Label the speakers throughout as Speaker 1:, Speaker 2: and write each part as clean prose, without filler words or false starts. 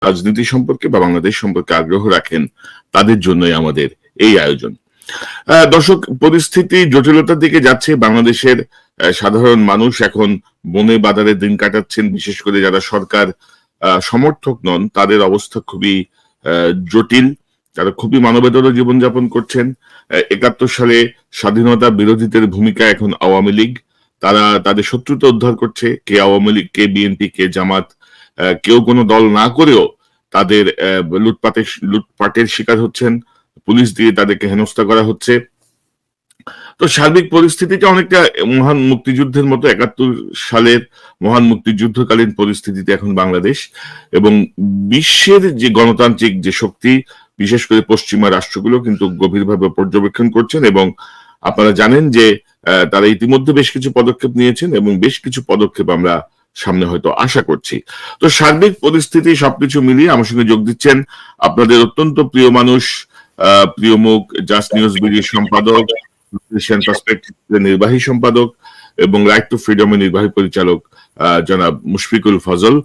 Speaker 1: রাজনীতি সম্পর্কে বা বাংলাদেশ সম্পর্কে আগ্রহ রাখেন তাদের জন্যই আমাদের এই আয়োজন। দর্শক, পরিস্থিতি জটিলতার দিকে যাচ্ছে। বাংলাদেশের সাধারণ মানুষ এখন বনে বাজারে দিন কাটাচ্ছেন, বিশেষ করে যারা সরকার সমর্থক নন তাদের অবস্থা খুবই জটিল। তারা খুবই মানবেতর জীবনযাপন করছেন। ৭১ সালে স্বাধীনতা বিরোধীদের ভূমিকা এখন আওয়ামী লীগ। তারা তাদের শত্রুতা উদ্ধার করছে, কে আওয়ামী লীগ, কে বিএনপি, কে জামাত, কেউ কোনো দল না করেও তাদের লুটপাটের শিকার হচ্ছেন, পুলিশ দিয়ে তাদেরকে হেনস্থা করা হচ্ছে। তো সার্বিক পরিস্থিতিটা অনেকটা মহান মুক্তিযুদ্ধের মতো, ৭১ সালের মহান মুক্তিযুদ্ধকালীন পরিস্থিতিতে এখন বাংলাদেশ। এবং বিশ্বের যে গণতান্ত্রিক যে শক্তি, বিশেষ করে পশ্চিমা রাষ্ট্রগুলো কিন্তু গভীরভাবে পর্যবেক্ষণ করছেন এবং আপনারা জানেন যে তারা ইতিমধ্যে বেশ কিছু পদক্ষেপ নিয়েছেন এবং বেশ কিছু পদক্ষেপ আমরা সামনে হয়তো আশা করছি। তো সার্বিক পরিস্থিতি সবকিছু মিলিয়ে আমার সঙ্গে যোগ দিচ্ছেন আপনাদের অত্যন্ত প্রিয় মানুষ, প্রিয় মুখ, জাস্ট নিউজ বিডির সম্পাদক, নির্বাহী সম্পাদক এবং রাইট টু ফ্রিডমের নির্বাহী পরিচালক জনাব মুশফিকুল ফজল।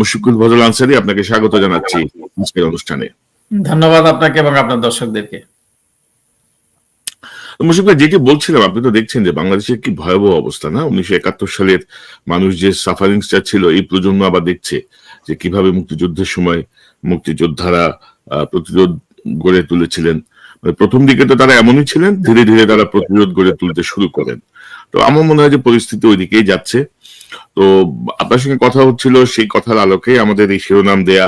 Speaker 1: মুশফিকুল ফজল আনসারী, আপনাকে স্বাগত জানাচ্ছি আজকের অনুষ্ঠানে।
Speaker 2: ধন্যবাদ আপনাকে এবং আপনার দর্শকদেরকে।
Speaker 1: মুশফিক ভাই, যেটি বলছিলাম, আপনি তো দেখছেন যে বাংলাদেশের কি ভয়াবহ অবস্থা না? 1971 সালের মানুষ যে সাফারিংসটা ছিল, এই প্রজন্ম আবার দেখছে যে কিভাবে মুক্তিযুদ্ধের সময় মুক্তিযোদ্ধারা প্রতিরোধ গড়ে তুলেছিলেন। প্রথম দিকে তো তারা এমনই ছিলেন, ধীরে ধীরে তারা প্রতিরোধ গড়ে তুলতে শুরু করেন। তো আমার মনে হয় যে পরিস্থিতি ওই দিকেই যাচ্ছে। তো আপনার সঙ্গে কথা হচ্ছিল, সেই কথার আলোকে আমাদের এই শিরোনাম দেয়া,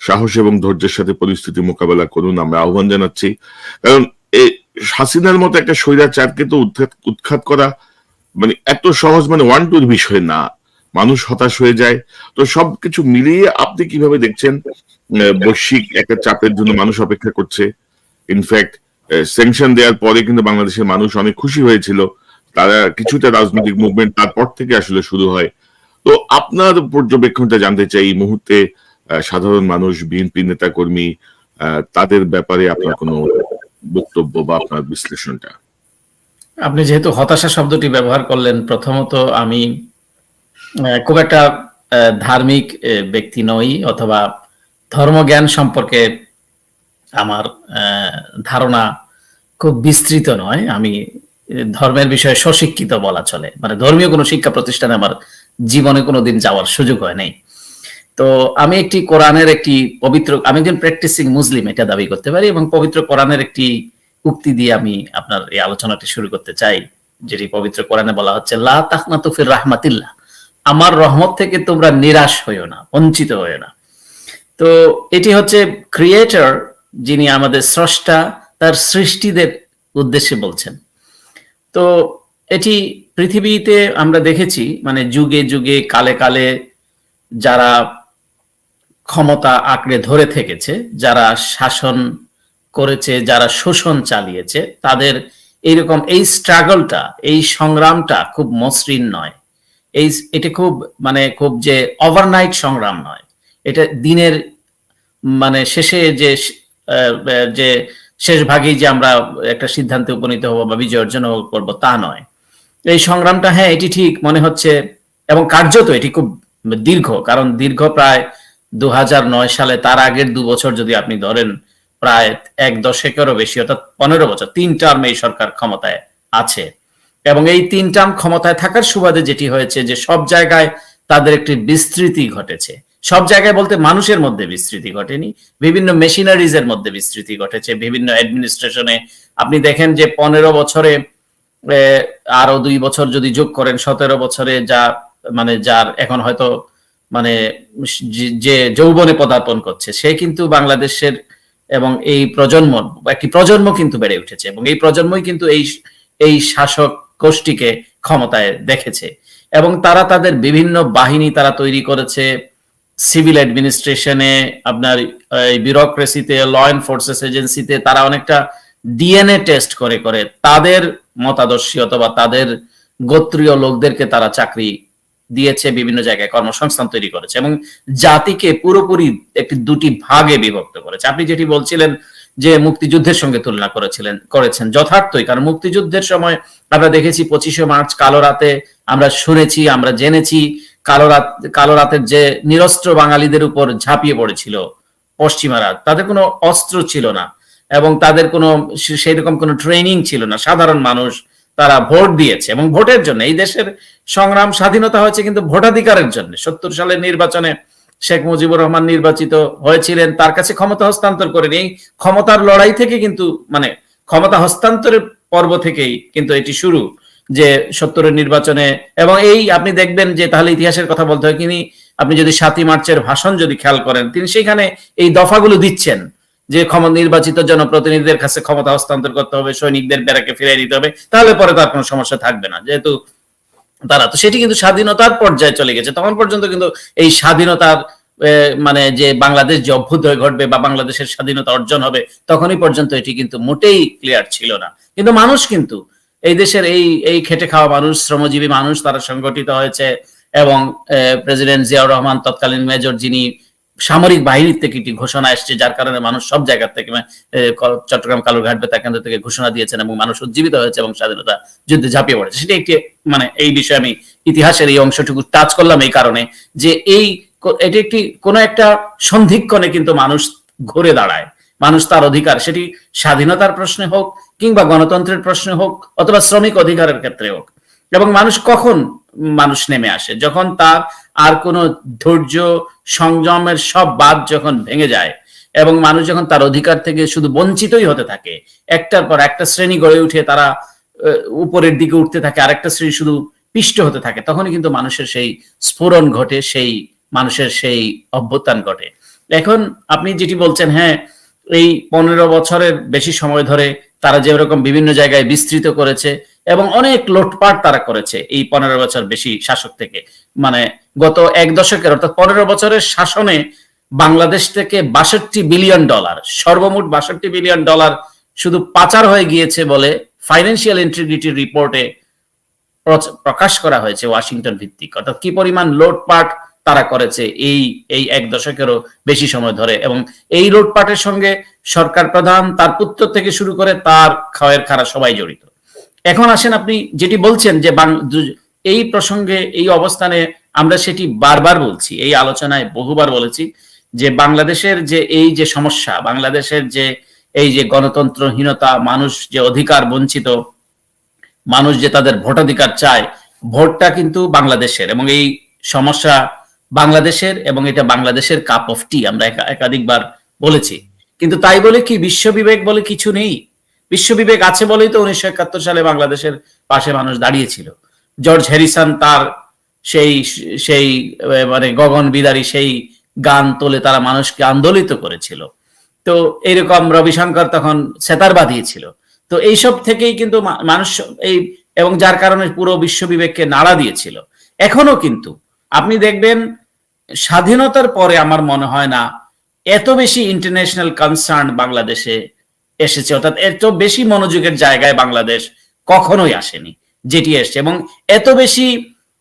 Speaker 1: সাহস এবং ধৈর্যের সাথে পরিস্থিতি মোকাবেলা করুন, আমরা আহ্বান জানাচ্ছি। কারণ এই হাসিনার মতো একটা স্বৈরাচারকে তো উৎখাত করা মানে এত সহজ, মানে 1-2 বিষয় না, মানুষ হতাশ হয়ে যায়। তো সবকিছু মিলিয়ে আপনি কিভাবে দেখছেন? বৈশ্বিক একটা চাপের জন্য মানুষ অপেক্ষা করছে। ইনফ্যাক্ট স্যাংশন দেওয়ার পরে কিন্তু বাংলাদেশের মানুষ অনেক খুশি হয়েছিল, তারা কিছুটা রাজনৈতিক মুভমেন্ট তারপর থেকে আসলে শুরু হয়। তো আপনার পর্যবেক্ষণটা জানতে চাই এই মুহূর্তে, সাধারণ মানুষ, বিএনপি নেতা কর্মী, তাদের ব্যাপারে আপনার কোনো বক্তব্য বা আপনার বিশ্লেষণটা।
Speaker 2: আপনি যেহেতু হতাশা শব্দটি ব্যবহার করলেন, প্রথমত আমি খুব একটা ধার্মিক ব্যক্তি নই, অথবা ধর্মজ্ঞান সম্পর্কে আমার ধারণা খুব বিস্তৃত নয়। আমি ধর্মের বিষয়ে স্বশিক্ষিত বলা চলে, মানে ধর্মীয় কোনো শিক্ষা প্রতিষ্ঠানে আমার জীবনে কোনোদিন যাওয়ার সুযোগ হয় নাই। তো আমি একটি কোরআনের একটি পবিত্র, আমি একজন প্র্যাকটিসিং মুসলিম এটা দাবি করতে পারি, এবং পবিত্র কোরআনের একটি উক্তি দিয়ে আমি আপনার এই আলোচনাটি শুরু করতে চাই, যেটি পবিত্র কোরআনে বলা হচ্ছে, লা তাকনাতু ফির রাহমাতিল্লাহ, আমার রহমত থেকে তোমরা নিরাশ হইও না, বঞ্চিত হইও না। তো এটি হচ্ছে ক্রিয়েটর, যিনি আমাদের স্রষ্টা, তার সৃষ্টিদের উদ্দেশ্যে বলছেন। তো এটি পৃথিবীতে আমরা দেখেছি, মানে যুগে যুগে কালে কালে যারা ক্ষমতা আঁকড়ে ধরে থেকেছে, যারা শাসন করেছে, যারা শোষণ চালিয়েছে, তাদের এইরকম এই স্ট্রাগলটা, এই সংগ্রামটা খুব মসৃণ নয়। এটা খুব মানে খুব যে ওভারনাইট সংগ্রাম নয়, এটা দিনের মানে শেষে যে শেষ ভাগেই যে আমরা একটা সিদ্ধান্তে উপনীত হবো বা বিজয় অর্জন করবো তা নয়। এই সংগ্রামটা, হ্যাঁ এটি ঠিক মনে হচ্ছে, এবং কার্যত এটি খুব দীর্ঘ, কারণ দীর্ঘ প্রায় 2009 সালে, তার আগের 2 বছর যদি আপনি ধরেন, প্রায় 1 দশকেরও বেশি, অর্থাৎ 15 বছর, 3 টার্ম এই সরকার ক্ষমতায় আছে। এবং এই 3 টার্ম ক্ষমতায় থাকার সুবাদে যেটি হয়েছে যে সব জায়গায় তাদের একটি বিস্তৃতি ঘটেছে। সব জায়গায় বলতে মানুষের মধ্যে বিস্তৃতি ঘটেনি, বিভিন্ন মেশিনারিজ এর মধ্যে বিস্তৃতি ঘটেছে, বিভিন্ন অ্যাডমিনিস্ট্রেশনে। আপনি দেখেন যে 15 বছরে আরো 2 বছর যদি যোগ করেন, 17 বছরে যা মানে যার এখন হয়তো মানে যে যৌবনে পদার্পণ করছে, সে কিন্তু বাংলাদেশের এবং এই প্রজন্ম, একটি প্রজন্ম কিন্তু বেড়ে উঠেছে, এবং এই প্রজন্মই কিন্তু এই শাসক গোষ্ঠীকে ক্ষমতায় দেখেছে। এবং তারা তাদের বিভিন্ন বাহিনী তারা তৈরি করেছে, সিভিল অ্যাডমিনিস্ট্রেশনে, আপনার বিউরোক্রেসিতে, ল এনফোর্সেস এজেন্সিতে, তারা অনেকটা ডিএনএ টেস্ট করে করে তাদের মতাদর্শী অথবা তাদের গোত্রীয় লোকদেরকে তারা চাকরি দিয়েছে, বিভিন্ন জায়গায় কর্মসংস্থান তৈরি করেছে, এবং জাতিকে পুরোপুরি একটি 2টি ভাগে বিভক্ত করেছে। আপনি যেটি বলছিলেন যে মুক্তিযুদ্ধের সঙ্গে তুলনা করেছেন, যথার্থই, কারণ মুক্তিযুদ্ধের সময় আমরা দেখেছি 25শে মার্চ কালো রাতে আমরা শুনেছি, আমরা জেনেছি কালো রাতের যে নিরস্ত্র বাঙালিদের উপর ঝাঁপিয়ে পড়েছিল পশ্চিমারা, তাদের কোনো অস্ত্র ছিল না এবং তাদের কোনো সেই রকম কোনো ট্রেনিং ছিল না। সাধারণ মানুষ তারা ভোট দিয়েছে এবং ভোটের জন্য এই দেশের সংগ্রাম স্বাধীনতা হয়েছে কিন্তু ভোটাধিকারের জন্য। 70 সালের নির্বাচনে শেখ মুজিবুর রহমান নির্বাচিত হয়েছিলেন, তার কাছে ক্ষমতা হস্তান্তর করেন। এই ক্ষমতার লড়াই থেকে কিন্তু মানে ক্ষমতা হস্তান্তরের পর্ব থেকেই কিন্তু এটি শুরু, যে 70-এর নির্বাচনে। এবং এই আপনি দেখবেন যে তাহলে ইতিহাসের কথা বলতে হয় কিনি, আপনি যদি 7ই মার্চের ভাষণ যদি খেয়াল করেন, তিনি সেখানে এই দফাগুলো দিচ্ছেন যে নির্বাচিত জনপ্রতিনিধিদের কাছে ক্ষমতা হস্তান্তর করতে হবে, সৈনিকদের ব্যারাকে ফিরিয়ে দিতে হবে, তাহলে পরে তার কোনো সমস্যা থাকবে না, যেহেতু তারা তো সেটি কিন্তু স্বাধীনতার পর্যায়ে চলে গেছে। তখন পর্যন্ত কিন্তু এই স্বাধীনতার মানে যে বাংলাদেশ যে অভ্যুদয় ঘটবে বা বাংলাদেশের স্বাধীনতা অর্জন হবে, তখনই পর্যন্ত এটি কিন্তু মোটেই ক্লিয়ার ছিল না। কিন্তু মানুষ কিন্তু এই দেশের এই খেটে খাওয়া মানুষ, শ্রমজীবী মানুষ, তারা সংগঠিত হয়েছে এবং প্রেসিডেন্ট জিয়াউর রহমান তৎকালীন মেজর, যিনি সামরিক বাহিনীর থেকে একটি ঘোষণা এসছে, যার কারণে মানুষ সব জায়গা থেকে চট্টগ্রাম কালুরঘাট বেতাকেন্দ্র থেকে ঘোষণা দিয়েছেন এবং মানুষ উজ্জীবিত হয়েছে এবং স্বাধীনতা যুদ্ধে ঝাঁপিয়ে পড়েছে। সেটা একটি মানে এই বিষয়ে আমি ইতিহাসের এই অংশটুকু টাচ করলাম এই কারণে যে এটি একটি কোনো একটা সন্ধিক্ষণে কিন্তু মানুষ ঘুরে দাঁড়ায়। মানুষ তার অধিকার, সেটি স্বাধীনতার প্রশ্নে হোক কিংবা গণতন্ত্রের প্রশ্নে হোক অথবা শ্রমিক অধিকারের ক্ষেত্রে হোক। এবং মানুষ কখন মানুষ নেমে আসে, যখন তার আর কোনো ধৈর্য সংযমের সব বাঁধ যখন ভেঙে যায় এবং মানুষ যখন তার অধিকার থেকে শুধু বঞ্চিতই হতে থাকে, একটার পর একটা শ্রেণী গড়ে উঠে তারা উপরের দিকে উঠতে থাকে, আরেকটা শ্রেণী শুধু পিষ্ট হতে থাকে, তখনই কিন্তু মানুষের সেই স্ফুরণ ঘটে, সেই মানুষের সেই অভ্যুত্থান ঘটে। এখন আপনি যেটি বলছেন, হ্যাঁ, এই 15 বছরের বেশি সময় ধরে তারা যেরকম বিভিন্ন জায়গায় বিস্তৃত করেছে এবং অনেক লুটপাট তারা করেছে এই 15 বছর বেশি শাসক থেকে, মানে গত এক দশকের অর্থাৎ 15 বছরের শাসনে বাংলাদেশ থেকে $62 বিলিয়ন, সর্বমোট $62 বিলিয়ন শুধু পাচার হয়ে গিয়েছে বলে ফাইন্যান্সিয়াল ইন্টিগ্রিটি রিপোর্টে প্রকাশ করা হয়েছে ওয়াশিংটন ভিত্তিক। অর্থাৎ কি পরিমাণ লুটপাট তারা করেছে এই এক দশকেরও বেশি সময় ধরে। এবং এই লুটপাটের সঙ্গে সরকার প্রধান, তার পুত্র থেকে শুরু করে তার খাওয়ের খারা সবাই জড়িত। এখন আসেন আপনি যেটি বলছেন যে এই প্রসঙ্গে এই অবস্থানে আমরা সেটি বারবার বলছি, এই আলোচনায় বহুবার বলেছি যে বাংলাদেশের যে এই যে সমস্যা, বাংলাদেশের যে এই যে গণতন্ত্রহীনতা, মানুষ যে অধিকার বঞ্চিত, মানুষ যে তাদের ভোটাধিকার চায়, ভোটটা কিন্তু বাংলাদেশের এবং এই সমস্যা বাংলাদেশের এবং এটা বাংলাদেশের কাপ অফ টি, আমরা একাধিকবার বলেছি। কিন্তু তাই বলে কি বিশ্ববিবেক বলে কিছু নেই? বিশ্ববিবেক আছে বলেই তো 1971 সালে বাংলাদেশের পাশে মানুষ দাঁড়িয়েছিল। জর্জ হ্যারিসন তার সেই মানে গগন বিদারী সেই গান তোলে তারা মানুষকে আন্দোলিত করেছিল। তো এইরকম রবিশঙ্কর তখন সেতার বাঁধিয়েছিল। তো এইসব থেকেই কিন্তু মানুষ এবং যার কারণে পুরো বিশ্ববিবেককে নাড়া দিয়েছিল। এখনো কিন্তু আপনি দেখবেন স্বাধীনতার পরে আমার মনে হয় না এত বেশি ইন্টারন্যাশনাল কনসার্ন বাংলাদেশে এসেছে, অর্থাৎ এত বেশি মনোযোগের জায়গায় বাংলাদেশ কখনোই আসেনি যেটি এসছে। এবং এত বেশি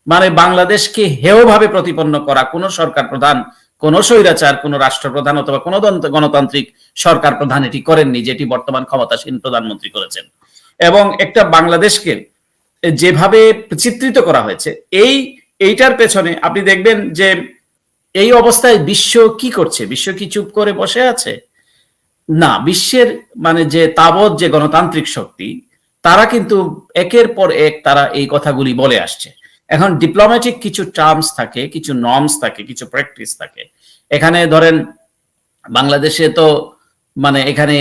Speaker 2: মানে বাংলাদেশকে হেয়ভাবে প্রতিপন্ন করা কোন সরকার প্রধান, কোন স্বৈরাচার, কোন রাষ্ট্রপ্রধান অথবা কোন গণতান্ত্রিক সরকার প্রধান এটি করেননি যেটি বর্তমান ক্ষমতাসীন প্রধানমন্ত্রী করেছেন। এবং একটা বাংলাদেশকে যেভাবে চিত্রিত করা হয়েছে এইটার পেছনে আপনি দেখবেন যে এই অবস্থায় বিশ্ব কি করছে? বিশ্ব কি চুপ করে বসে আছে? না, বিশ্বের মানে যে তাবৎ যে গণতান্ত্রিক শক্তি, তারা কিন্তু একের পর এক তারা এই কথাগুলি বলে আসছে। এখন ডিপ্লোম্যাটিক কিছু টার্মস থাকে, কিছু নর্মস থাকে, কিছু প্র্যাকটিস থাকে। এখানে ধরেন বাংলাদেশে তো মানে এখানে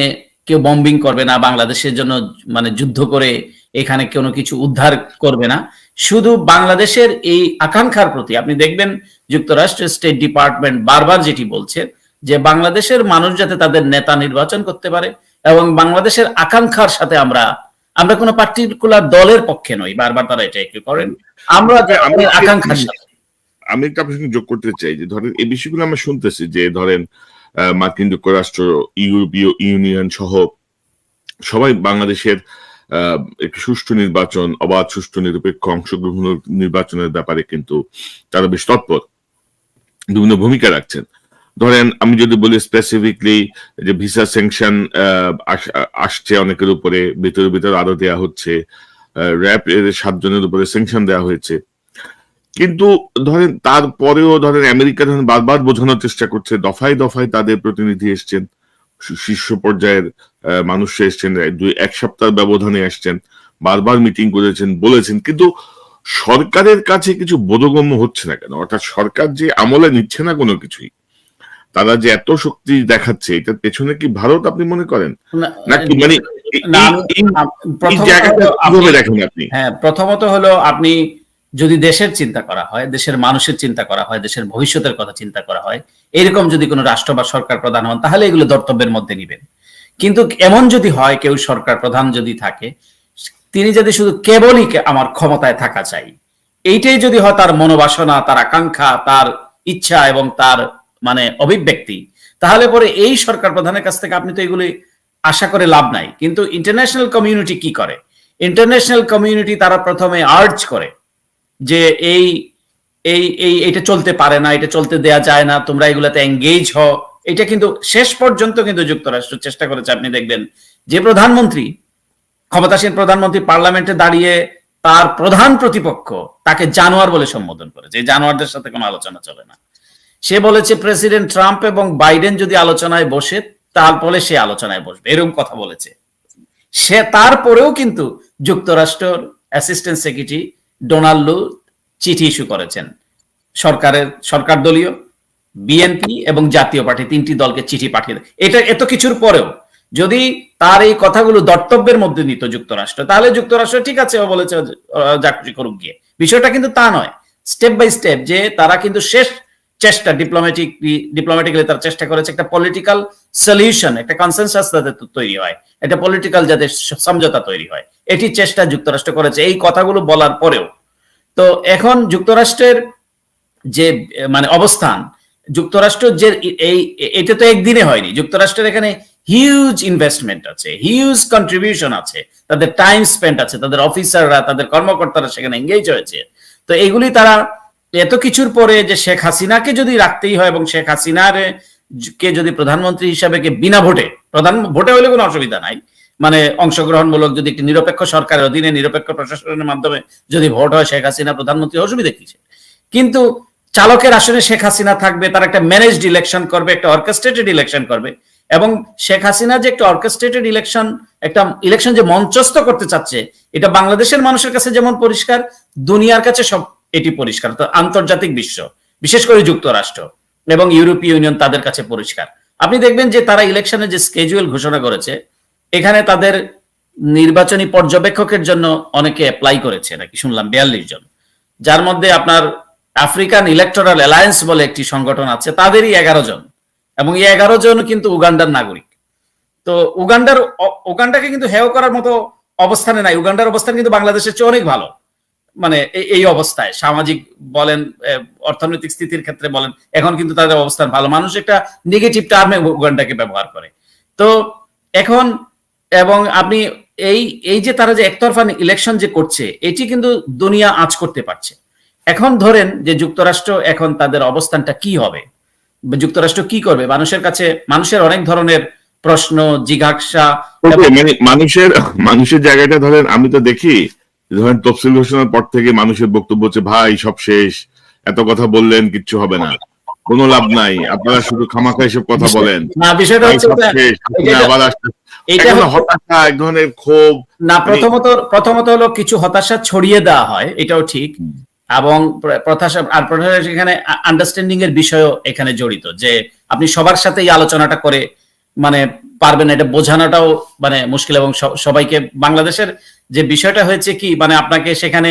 Speaker 2: কেউ বম্বিং করবে না, বাংলাদেশের জন্য মানে যুদ্ধ করে এখানে কোনো কিছু উদ্ধার করবে না। শুধু বাংলাদেশের এই আকাঙ্ক্ষার প্রতি আপনি দেখবেন যুক্তরাষ্ট্রের স্টেট ডিপার্টমেন্ট বারবার যেটি বলছে যে বাংলাদেশের মানুষ যাতে তাদের নেতা নির্বাচন করতে পারে এবং বাংলাদেশের আকাঙ্ক্ষার সাথে আমরা কোনো পার্টিকুলার দলের পক্ষে নই, বারবার তারা এটা একটু করেন, আমরা আকাঙ্ক্ষার সাথে।
Speaker 1: আমি একটা আপনার সঙ্গে যোগ করতে চাই যে ধরেন এই বিষয়গুলো আমরা শুনতেছি যে ধরেন মার্কিন যুক্তরাষ্ট্র, ইউরোপীয় ইউনিয়ন সহ সবাই বাংলাদেশের একটি সুষ্ঠু নির্বাচন, অবাধ সুষ্ঠু নিরপেক্ষ অংশগ্রহণ নির্বাচনের ব্যাপারে কিন্তু তারা বেশ তৎপর, বিভিন্ন ভূমিকা রাখছেন। ধরেন আমি যদি বলি স্পেসিফিকলি যে ভিসা স্যাংশন আসছে অনেকের উপরে, ভিতরে আরো দেওয়া হচ্ছে, র্যাব 7 জনের উপরে স্যাংশন দেওয়া হয়েছে। কিন্তু ধরেন তারপরেও ধরেন আমেরিকা ধরেন বারবার বোঝানোর চেষ্টা করছে, দফায় দফায় তাদের প্রতিনিধি এসছেন, শীর্ষ পর্যায়ের মানুষ এসছেন, এক সপ্তাহ ব্যবধানে আসছেন, বারবার মিটিং করেছেন, বলেছেন, কিন্তু সরকারের কাছে কিছু বোধগম্য হচ্ছে না কেন? অর্থাৎ সরকার যে আমলে নিচ্ছে না কোনো কিছুই, তারা যে এত শক্তি দেখাচ্ছে, এটার পেছনে কি ভারত আপনি মনে করেন নাকি মানে এই জায়গাটা কিভাবে দেখেন আপনি?
Speaker 2: হ্যাঁ, প্রথমত হলো আপনি যদি দেশের চিন্তা করা হয়, দেশের মানুষের চিন্তা করা হয়, দেশের ভবিষ্যতের কথা চিন্তা করা হয়, এরকম যদি কোনো রাষ্ট্র বা সরকার প্রধান হন তাহলে এগুলো দর্তব্যের মধ্যে নিবেন। কিন্তু এমন যদি হয় কেউ সরকার প্রধান যদি থাকে, তিনি যদি শুধু কেবলই আমার ক্ষমতায় থাকা চাই, এইটাই যদি হয় তার মনোবাসনা, তার আকাঙ্ক্ষা, তার ইচ্ছা এবং তার মানে অভিব্যক্তি, তাহলে পরে এই সরকার প্রধানের কাছ থেকে আপনি তো এগুলি আশা করে লাভ নাই। কিন্তু ইন্টারন্যাশনাল কমিউনিটি কি করে? ইন্টারন্যাশনাল কমিউনিটি তারা প্রথমে আর্জ করে যে এই এই এই এটা চলতে পারে না, এটা চলতে দেয়া যায় না, তোমরা এগুলাতে এঙ্গেজ হও। এটা কিন্তু শেষ পর্যন্ত কিন্তু যুক্তরাষ্ট্র চেষ্টা করেছে। আপনি দেখবেন যে প্রধানমন্ত্রী, ক্ষমতাসীন প্রধানমন্ত্রী পার্লামেন্টে দাঁড়িয়ে তার প্রধান প্রতিপক্ষ তাকে জানোয়ার বলে সম্বোধন করেছে, এই জানোয়ারদের সাথে কোনো আলোচনা চলে না। সে বলেছে প্রেসিডেন্ট ট্রাম্প এবং বাইডেন যদি আলোচনায় বসে তারপরে সে আলোচনায় বসবে, এরকম কথা বলেছে সে। তারপরেও কিন্তু যুক্তরাষ্ট্রের অ্যাসিস্ট্যান্ট সেক্রেটারি ডোনাল্ড লু চিঠি ইস্যু করেছেন সরকার দলীয়, বিএনপি এবং জাতীয় পার্টি, তিনটি দলকে চিঠি পাঠিয়ে দেয়। এটা এত কিছুর পরেও যদি তার এই কথাগুলো দর্তব্যের মধ্যে নিত যুক্তরাষ্ট্র, তাহলে যুক্তরাষ্ট্র ঠিক আছে ও বলেছে যা খুশি করুক গিয়ে। বিষয়টা কিন্তু তা নয়, স্টেপ বাই স্টেপ যে তারা কিন্তু শেষ চেষ্টা ডিপ্লোম্যাটিক্যালি তার চেষ্টা করেছে একটা পলিটিক্যাল সলিউশন, একটা কনসেনসাস যাতে তৈরি হয়, একটা পলিটিক্যাল যাতে সমঝোতা তৈরি হয়, এটি চেষ্টা যুক্তরাষ্ট্র করেছে এই কথাগুলো বলার পরেও। তো এখন যুক্তরাষ্ট্রের যে মানে অবস্থান, যুক্তরাষ্ট্র যে এটা তো একদিনে হয়নি, যুক্তরাষ্ট্রের এখানে হিউজ ইনভেস্টমেন্ট আছে, হিউজ কন্ট্রিবিউশন আছে, তাদের টাইম স্পেন্ড আছে, তাদের অফিসাররা, তাদের কর্মকর্তারা সেখানে এঙ্গেজ হয়েছে। তো এগুলি তারা এত কিছুর পরে যে শেখ হাসিনাকে যদি রাখতেই হয় এবং শেখ হাসিনার কে যদি প্রধানমন্ত্রী হিসাবে বিনা ভোটে, ভোটে হলে কোনো অসুবিধা নাই, মানে অংশগ্রহণমূলক যদি একটি নিরপেক্ষ সরকারের অধীনে নিরপেক্ষ প্রশাসনের মাধ্যমে যদি ভোট হয় শেখ হাসিনা প্রধানমন্ত্রী, অসুবিধা কিসে? কিন্তু চালকের আসনে শেখ হাসিনা থাকবে, তার একটা ম্যানেজড ইলেকশন করবে, একটা অর্কেস্ট্রেটেড ইলেকশন করবে। এবং শেখ হাসিনা যে একটা অর্কেস্ট্রেটেড ইলেকশন, একটা ইলেকশন যে মঞ্চস্থ করতে চাচ্ছে, এটা বাংলাদেশের মানুষের কাছে যেমন পরিষ্কার, দুনিয়ার কাছে সব এটি পরিষ্কার। তো আন্তর্জাতিক বিশ্ব, বিশেষ করে যুক্তরাষ্ট্র এবং ইউরোপীয় ইউনিয়ন তাদের কাছে পরিষ্কার। আপনি দেখবেন যে তারা ইলেকশনের যে স্কেজুয়াল ঘোষণা করেছে, এখানে তাদের নির্বাচনী পর্যবেক্ষকের জন্য অনেকে অ্যাপ্লাই করেছে নাকি শুনলাম 42 জন, যার মধ্যে আপনার আফ্রিকান ইলেকটোরাল অ্যালায়েন্স বলে একটি সংগঠন আছে, তাদেরই 11 জন, এবং এই 11 জন কিন্তু উগান্ডার নাগরিক। তো উগান্ডাকে কিন্তু হেয় করার মতো অবস্থানে নাই, উগান্ডার অবস্থান কিন্তু বাংলাদেশের চেয়ে অনেক ভালো। মানে এই অবস্থায় সামাজিক বলেন, অর্থনৈতিক স্থিতির ক্ষেত্রে বলেন, এখন কিন্তু তাদের অবস্থান ভালো। মানুষ একটা নেগেটিভ টার্মে উগান্ডাকে ব্যবহার করে। তো এখন এবং আপনি এই যে তারা যে একতরফা ইলেকশন যে করছে, এটি কিন্তু দুনিয়া আঁচ করতে পারছে। এখন ধরেন যে যুক্তরাষ্ট্র এখন তাদের অবস্থানটা কি হবে, যুক্তরাষ্ট্র কি করবে, মানুষের কাছে মানুষের অনেক ধরনের প্রশ্ন, জিজ্ঞাসা।
Speaker 1: মানে মানুষের জায়গাটা ধরেন, আমি তো দেখি ধরেন তফসিল ঘোষণার পর থেকে মানুষের বক্তব্য হচ্ছে ভাই সব শেষ, এত কথা বললেন কিচ্ছু হবে না, কোনো লাভ নাই, আপনারা শুধু খামাখা এসব কথা বলেন।
Speaker 2: না, বিষয়টা হচ্ছে
Speaker 1: আবার আসছে হতাশা, এক ধরনের ক্ষোভ।
Speaker 2: না, প্রথমত হলো কিছু হতাশা ছড়িয়ে দেওয়া হয়, এটাও ঠিক। এবং এখানে আন্ডারস্ট্যান্ডিং এর বিষয়ও এখানে জড়িত, যে আপনি সবার সাথে এই আলোচনাটা করে মানে পারবেন, এটা বোঝানোটাও মানে মুশকিল। এবং সবাইকে বাংলাদেশের যে বিষয়টা হয়েছে কি, মানে আপনাকে সেখানে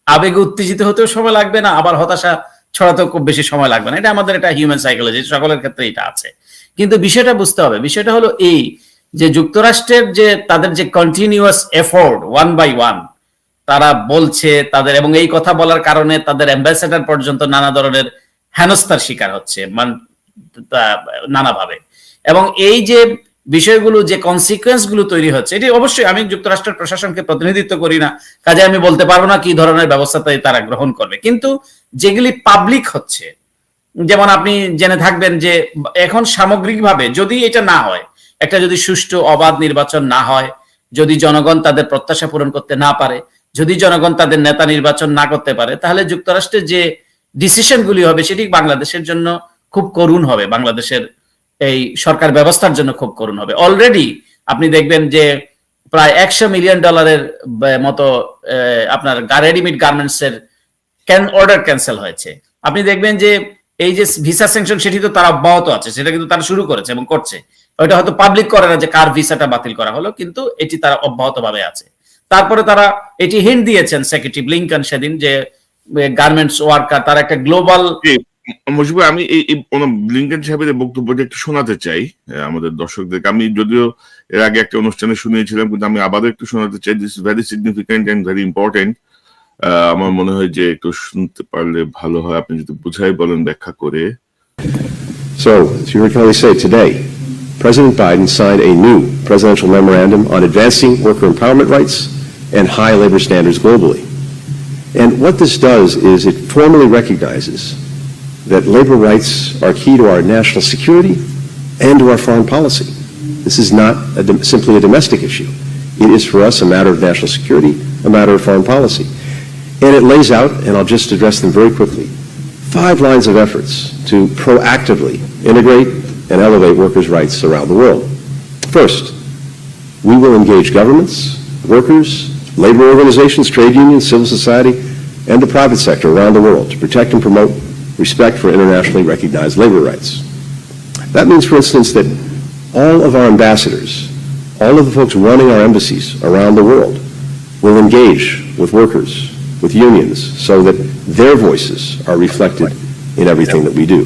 Speaker 2: আবেগ উত্তেজিত হতেও সময় লাগবে না, আবার হতাশা ছড়াতেও খুব বেশি সময় লাগবে না। এটা আমাদের এটা হিউম্যান সাইকোলজি, সকলের ক্ষেত্রে এটা আছে। কিন্তু বিষয়টা বুঝতে হবে, বিষয়টা হলো এই যে যুক্তরাষ্ট্রের যে তাদের যে continuous effort, one by one তারা বলছে তাদের, এবং এই কথা বলার কারণে তাদের অ্যাম্বাসেডর পর্যন্ত নানা ধরনের হেনস্থার শিকার হচ্ছে নানাভাবে। এবং এই যে বিষয়গুলো, যে কনসিকুয়েন্স গুলো তৈরি হচ্ছে, এটি অবশ্যই আমি যুক্তরাষ্ট্রের প্রশাসনকে প্রতিনিধিত্ব করি না, কাজে আমি বলতে পারবো না কি ধরনের ব্যবস্থা তারা গ্রহণ করবে। কিন্তু যেগুলি পাবলিক হচ্ছে, যেমন আপনি জেনে থাকবেন যে এখন সামগ্রিকভাবে যদি এটা না হয়, একটা যদি সুষ্ঠু অবাধ নির্বাচন না হয়, যদি জনগণ তাদের প্রত্যাশা পূরণ করতে না পারে, যদি জনগণ তাদের নেতা নির্বাচন না করতে পারে, তাহলে যুক্তরাষ্ট্রের যে ডিসিশনগুলি হবে সেটি বাংলাদেশের জন্য খুব করুণ হবে, বাংলাদেশের এই সরকার ব্যবস্থার জন্য খুব করুণ হবে। অলরেডি আপনি দেখবেন যে প্রায় $100 মিলিয়ন মতো আপনার রেডিমেড গার্মেন্টস এর অর্ডার ক্যান্সেল হয়েছে। আপনি দেখবেন যে এই যে ভিসা স্যাংশন সেটি তো তারা অব্যাহত আছে, সেটা কিন্তু তারা শুরু করেছে এবং করছে। ওইটা হয়তো পাবলিক করে না যে কার ভিসাটা বাতিল করা হলো, কিন্তু এটি তারা অব্যাহত ভাবে আছে। তারপরে তারা এটি হিন্ট দিয়েছেন সেক্রেটারি ব্লিংকন সেদিন, যে গার্মেন্টস ওয়ার্কার তারা একটা গ্লোবাল।
Speaker 1: মুশফিক ভাই, আমি এই ব্লিংকেন সাহেবের বক্তব্যটা একটু শোনাতে চাই আমাদের দর্শকদেরকে। আমি যদিও এর আগে একটা অনুষ্ঠানে শুনিয়েছিলাম, কিন্তু আমি আবারও একটু শোনাতে চাই। This is very significant and very important. আমার মনে হয় যে একটু শুনতে পারলে ভালো হয়, আপনি যদি বুঝাই বলেন ব্যাখ্যা করে।
Speaker 3: So, as you heard Kelly say today, President Biden signed a new presidential memorandum on advancing worker empowerment rights and high labor standards globally. And what this does is it formally recognizes that labor rights are key to our national security and to our foreign policy. This is not simply a domestic issue. It is for us a matter of national security, a matter of foreign policy. And it lays out, and I'll just address them very quickly, 5 lines of efforts to proactively integrate and elevate workers' rights around the world. First, we will engage governments, workers, labor organizations, trade unions, civil society, and the private sector around the world to protect and promote respect for internationally recognized labor rights. That means, for instance, that all of our ambassadors, all of the folks running our embassies around the world will engage with workers, with unions, so that their voices are reflected in everything that we do.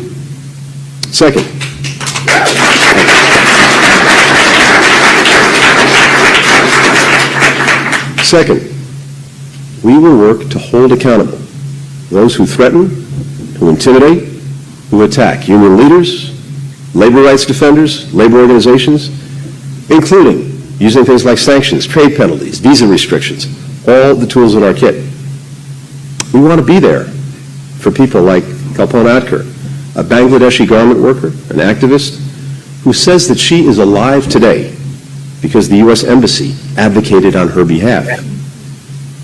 Speaker 3: Second, we will work to hold accountable those who threaten, who intimidate, who attack union leaders, labor rights defenders, labor organizations, including using things like sanctions, trade penalties, visa restrictions, all the tools in our kit. We want to be there for people like Kalpon Adkar, a Bangladeshi garment worker, an activist, who says that she is alive today because the U.S. Embassy advocated on her behalf.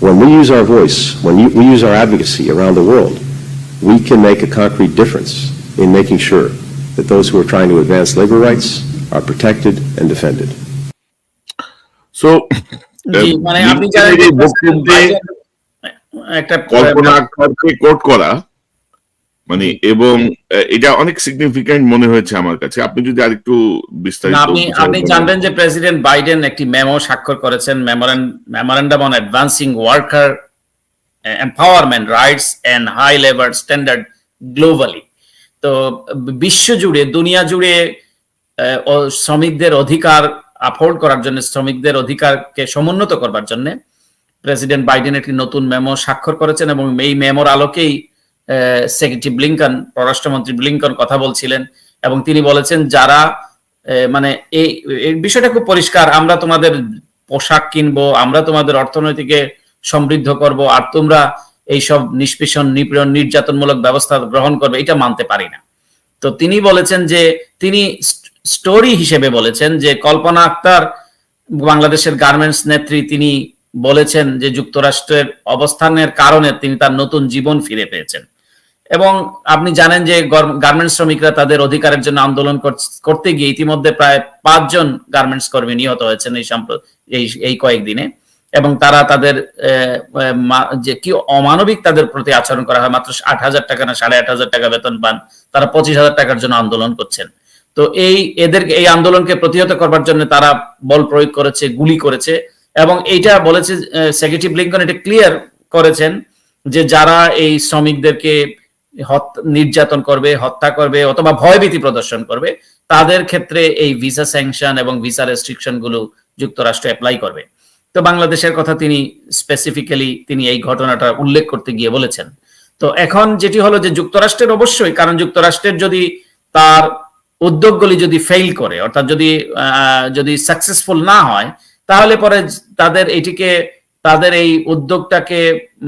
Speaker 3: When we use our voice, when we use our advocacy around the world, we can make a concrete difference in making sure that those who are trying to advance labor rights are protected and defended.
Speaker 1: So,
Speaker 2: জি, মানে আপনি জানেন যে একটা
Speaker 1: কল্পনা আক্তারকে coat করা মানে, এবং এটা অনেক সিগনিফিক্যান্ট মনে হয়েছে আমার কাছে। আপনি যদি আরেকটু বিস্তারিত।
Speaker 2: আপনি জানবেন যে প্রেসিডেন্ট বাইডেন একটি মেমো স্বাক্ষর করেছেন, memorandum on advancing worker empowerment rights and high labour standard globally. তো বিশ্বজুড়ে, দুনিয়া জুড়ে শ্রমিকদের অধিকার আপহোল্ড করার জন্য, শ্রমিকদের অধিকারকে সমুন্নত করবার জন্য প্রেসিডেন্ট বাইডেন একটি নতুন মেমো স্বাক্ষর করেছেন, এবং এই মেমোর আলোকেই সেক্রেটারি ব্লিংকন, পররাষ্ট্রমন্ত্রী ব্লিংকন কথা বলছিলেন, এবং তিনি বলেছেন যারা মানে এই বিষয়টা খুব পরিষ্কার, আমরা তোমাদের পোশাক কিনবো, আমরা তোমাদের অর্থনৈতিকে সমৃদ্ধ করব, আর তোমরা এইসব নিষ্পেষণ, নিপীড়ন, নির্যাতনমূলক ব্যবস্থা গ্রহণ করবে, এটা মানতে পারি না। তো তিনি বলেছেন যে, তিনি স্টোরি হিসেবে বলেছেন যে কল্পনা আক্তার, বাংলাদেশের গার্মেন্টস নেত্রী, তিনি বলেছেন যে যুক্তরাষ্ট্রের অবস্থানের কারণে তিনি তার নতুন জীবন ফিরে পেয়েছেন। এবং আপনি জানেন যে গার্মেন্টস শ্রমিকরা তাদের অধিকারের জন্য আন্দোলন করতে গিয়ে ইতিমধ্যে প্রায় 5 জন গার্মেন্টস কর্মী নিহত হয়েছেন এই কয়েকদিনে, এবং তারা তাদের যে কি অমানবিক তাদের প্রতি আচরণ করা হয়, মাত্র 8,000 টাকা না 8,500 টাকা বেতন পান, তারা 25,000 টাকার জন্য আন্দোলন করছেন। তো এদেরকে এই আন্দোলনকে প্রতিহত করবার জন্য তারা বল প্রয়োগ করেছে, গুলি করেছে, এবং এইটা বলেছে সেক্রেটারি ব্লিংকন, এটা ক্লিয়ার করেছেন যে যারা এই শ্রমিকদেরকে নির্যাতন করবে, হত্যা করবে অথবা ভয়ভীতি প্রদর্শন করবে, তাদের ক্ষেত্রে এই ভিসা স্যাংশন এবং ভিসা রেস্ট্রিকশন গুলো যুক্তরাষ্ট্র অ্যাপ্লাই করবে। তো বাংলাদেশের কথা তিনি স্পেসিফিক্যালি তিনি এই ঘটনাটা উল্লেখ করতে গিয়ে বলেছেন। তো এখন যেটি হলো যে যুক্তরাষ্ট্রের অবশ্যই, কারণ যুক্তরাষ্ট্রের যদি তার উদ্যোগগুলি যদি ফেইল করে, অর্থাৎ যদি সাকসেসফুল না হয়, তাহলে পরে তাদের এই উদ্যোগটাকে,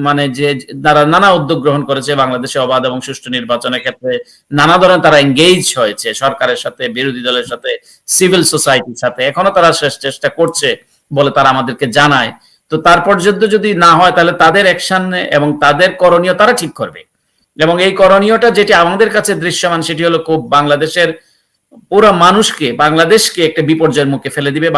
Speaker 2: মানে যে তারা নানা উদ্যোগ গ্রহণ করেছে বাংলাদেশে অবাধ এবং সুষ্ঠু নির্বাচনের ক্ষেত্রে, নানা ধরনের তারা এঙ্গেজ হয়েছে সরকারের সাথে, বিরোধী দলের সাথে, সিভিল সোসাইটির সাথে, এখনো তারা শেষ চেষ্টা করছে বলে তারা আমাদেরকে জানায়। তো তার পর্যন্ত যদি না হয় তাহলে তাদের অ্যাকশন এবং তাদের করণীয় তারা ঠিক করবে। এবং এই করণীয়টা যেটি আমাদের কাছে দৃশ্যমান সেটি হলো খুব বাংলাদেশের পুরো মানুষকে, বাংলাদেশকে একটা বিপর্যয়ের মুখে ফেলে দিবে।